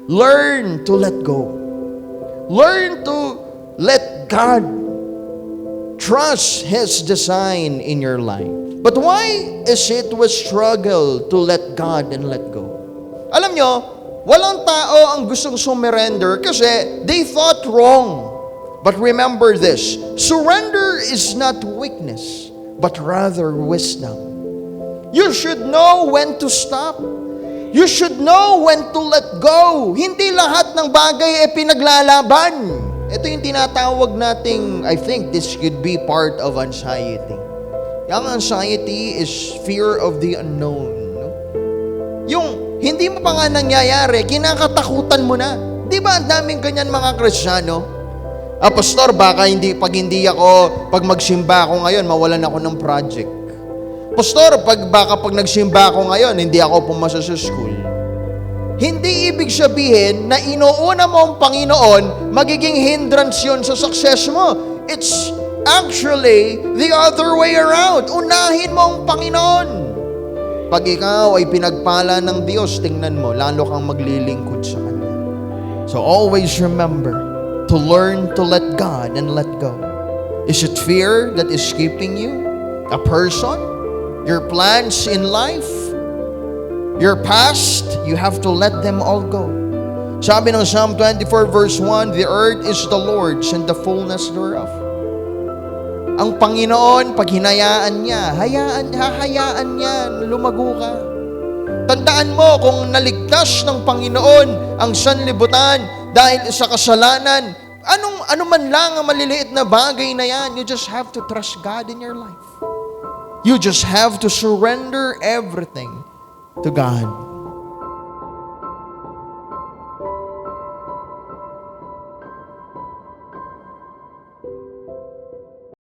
Learn to let go. Learn to let God trust His design in your life. But why is it we struggle to let God and let go? Alam nyo, walang tao ang gustong surrender kasi they thought wrong. But remember this, surrender is not weakness, but rather wisdom. You should know when to stop. You should know when to let go. Hindi lahat ng bagay ay pinaglalaban. Ito yung tinatawag nating, I think this could be part of anxiety. Yung anxiety is fear of the unknown. No? Yung hindi mo pa nga nangyayari, kinakatakutan mo na. Di ba ang daming ganyan mga Kristiyano? Pastor, baka pag magsimba ako ngayon, mawalan ako ng project. Pastor, baka pag nagsimba ako ngayon, hindi ako pumasa sa school. Hindi ibig sabihin na inuuna mo ang Panginoon, magiging hindrance yun sa success mo. It's actually the other way around. Unahin mo ang Panginoon. Pag ikaw ay pinagpala ng Diyos, tingnan mo, lalo kang maglilingkod sa Kanya. So always remember to learn to let God and let go. Is it fear that is keeping you? A person? Your plans in life? Your past? You have to let them all go. Sabi ng Psalm 24 verse 1, the earth is the Lord's and the fullness thereof. Ang Panginoon, pag hinayaan niya, hahayaan niya, lumago ka. Tandaan mo, kung naligtas ng Panginoon ang sanlibutan dahil sa kasalanan, ano man lang ang maliliit na bagay na yan, you just have to trust God in your life. You just have to surrender everything to God.